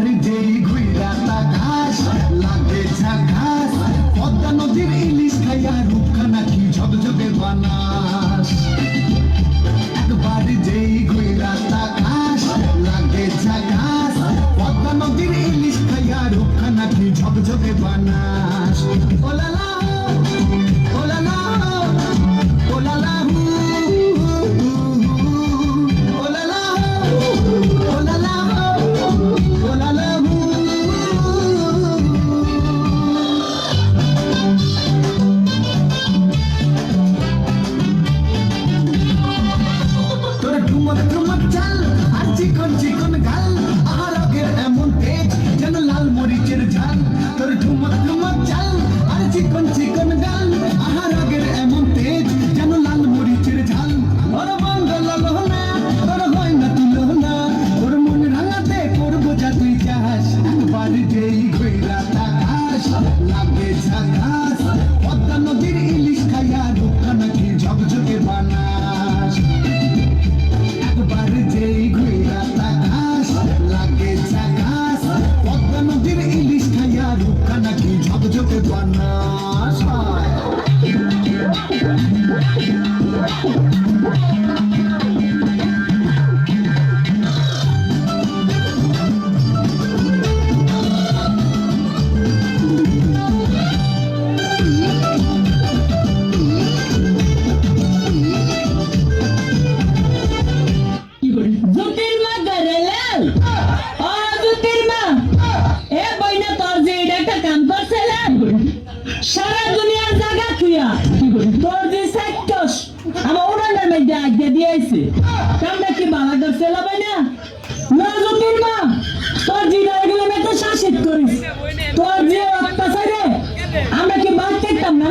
একবার যেই ঘুইরা তাকাস লাগে ঝাকাস পদ্মা নদীর ইলিশ খাইয়া রূপখানা কি ঝকঝকে বানাস একবার যেই ঘুইরা তাকাস লাগে ঝাকাস পদ্মা নদীর ইলিশ খাইয়া রূপখানা কি ঝকঝকে বানাস ওলালা ওলালা ওলালা চিকন চিকন গাল আর আগের এমন তেজ যেন লাল মরিচের ঝাল তোর ঠুমক ঠুমক চাল আর চিকন চিকন গাল আর আগের এমন তেজ যেন লাল মরিচের ঝাল ওর বাঙ্গাল লোহনা তোর হয় না তুলনা ওর মন রাঙাতে করবো যা তুই চাস একবার যেই ঘুইরা তাকাস লাগে ঝাকাস পদ্মা নদীর ইলিশ খাইয়া রূপখানা কি ঝকঝকে বানাস একবার যেই ঘুইরা তাকাস লাগে ঝাকাস পদ্মা নদীর ইলিশ খাইয়া রূপখানা কি ঝকঝকে বানাস সারা দুনিয়ার জায়গা থুইয়া তোর যে সাইটস আমার উড়ানের মধ্যে আগে দিয়েছে কামটা কি বাংলা করছে লাভাই না নজুতির মা তোর জিনা এগুলো আমি তো শাসিত করিস তোর যে অত্যাচারে আমরা কি বাদ করতাম না